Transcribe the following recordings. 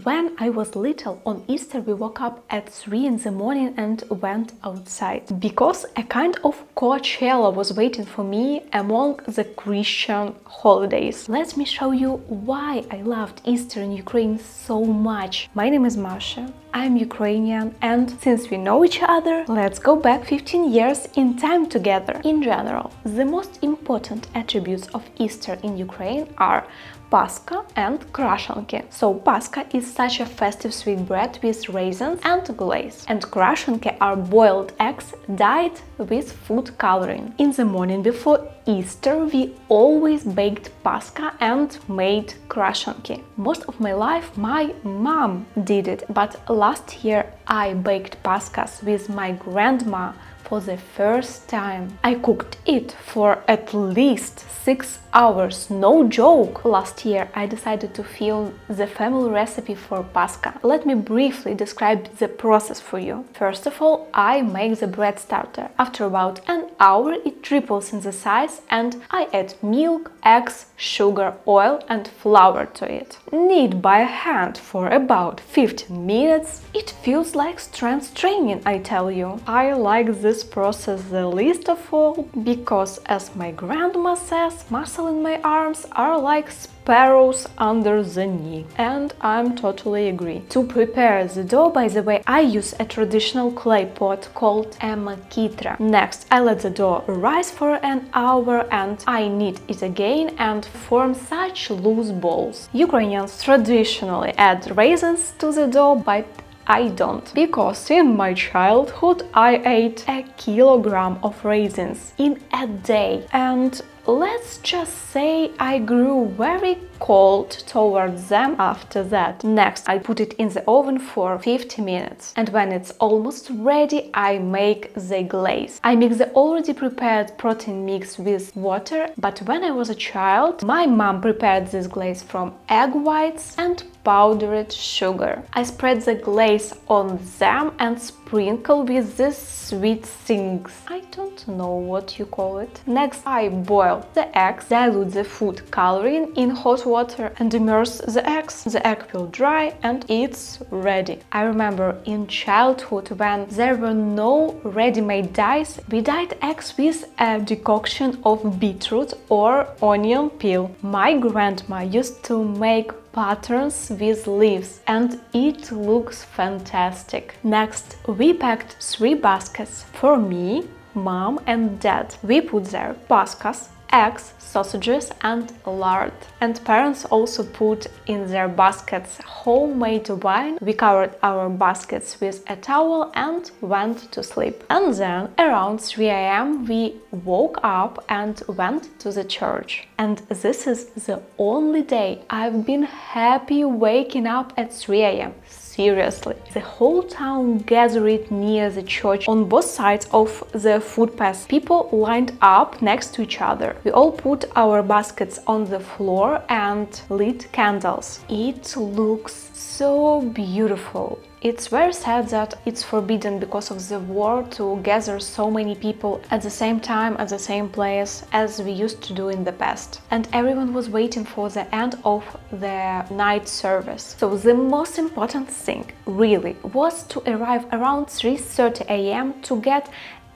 When I was little, on Easter we woke up at 3 in the morning and went outside, because a kind of Coachella was waiting for me among the Christian holidays. Let me show you why I loved Easter in Ukraine so much. My name is Masha, I'm Ukrainian, and since we know each other, let's go back 15 years in time together. In general, the most important attributes of Easter in Ukraine are Paska and krashanki. So Paska is such a festive sweet bread with raisins and glaze, and krashanki are boiled eggs dyed with food coloring. In the morning before Easter, we always baked Paska and made krashanki. Most of my life my mom did it, but last year I baked Paskas with my grandma for the first time. I cooked it for at least 6 hours, no joke. Last year I decided to film the family recipe for Paska. Let me briefly describe the process for you. First of all, I make the bread starter. After about an hour it triples in the size and I add milk, eggs, sugar, oil and flour to it. Knead by hand for about 15 minutes. It feels like strength training, I tell you. I like this process the least of all because, as my grandma says, muscle in my arms are like sparrows under the knee. And I'm totally agree. To prepare the dough, by the way, I use a traditional clay pot called a makitra. Next, I let the dough rise for an hour and I knead it again and form such loose balls. Ukrainians traditionally add raisins to the dough, but I don't, because in my childhood I ate a kilogram of raisins in a day, and let's just say I grew very cold towards them after that. Next, I put it in the oven for 50 minutes, and when it's almost ready, I make the glaze. I mix the already prepared protein mix with water, but when I was a child, my mom prepared this glaze from egg whites and powdered sugar. I spread the glaze on them and sprinkle with these sweet things. I don't know what you call it. Next, I boil the eggs, dilute the food coloring in hot water and immerse the eggs. The egg will dry and it's ready. I remember in childhood when there were no ready-made dyes, we dyed eggs with a decoction of beetroot or onion peel. My grandma used to make patterns with leaves and it looks fantastic. Next, we packed 3 baskets for me, mom and dad. We put there paskas, eggs, sausages and lard. And parents also put in their baskets homemade wine. We covered our baskets with a towel and went to sleep. And then around 3 a.m. we woke up and went to the church. And this is the only day I've been happy waking up at 3 a.m. Seriously. The whole town gathered near the church on both sides of the footpath. People lined up next to each other. We all put our baskets on the floor and lit candles. It looks so beautiful. It's very sad that it's forbidden because of the war to gather so many people at the same time, at the same place as we used to do in the past. And everyone was waiting for the end of the night service. So the most important thing really was to arrive around 3:30 a.m. to get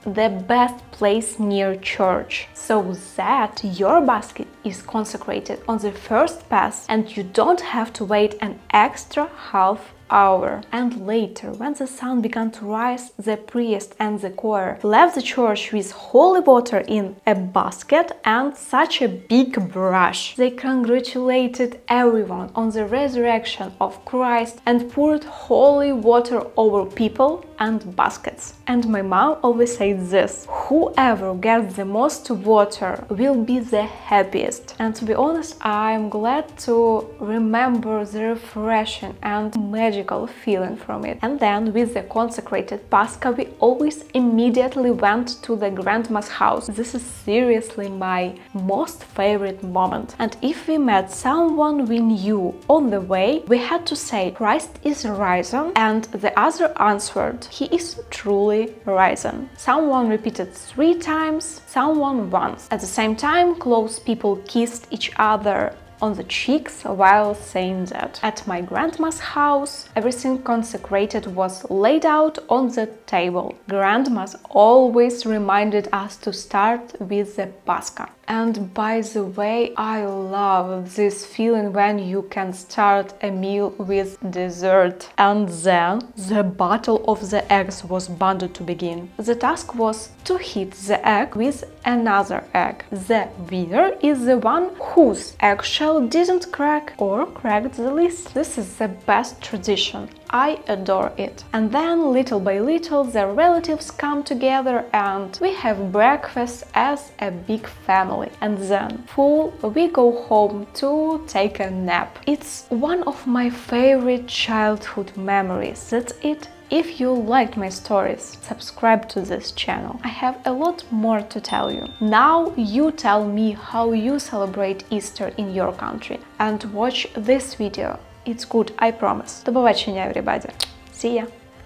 the best place near church, so that your basket is consecrated on the first pass and you don't have to wait an extra half hour. And later, when the sun began to rise, the priest and the choir left the church with holy water in a basket and such a big brush. They congratulated everyone on the resurrection of Christ and poured holy water over people and baskets. And my mom always said this: whoever gets the most water will be the happiest. And to be honest, I'm glad to remember the refreshing and magical feeling from it. And then with the consecrated Paska, we always immediately went to the grandma's house. This is seriously my most favorite moment. And if we met someone we knew on the way, we had to say, "Christ is risen," and the other answered, "He is truly risen." Someone repeated 3 times, someone once. At the same time, close people kissed each other on the cheeks while saying that. At my grandma's house, everything consecrated was laid out on the table. Grandmas always reminded us to start with the Paska. And by the way, I love this feeling when you can start a meal with dessert. And then the battle of the eggs was bound to begin. The task was to hit the egg with another egg. The winner is the one whose eggshell didn't crack or cracked the least. This is the best tradition. I adore it. And then, little by little, the relatives come together and we have breakfast as a big family. And then, full, we go home to take a nap. It's one of my favorite childhood memories. That's it. If you liked my stories, subscribe to this channel. I have a lot more to tell you. Now you tell me how you celebrate Easter in your country. And watch this video. It's good, I promise. До побачення, everybody. See ya!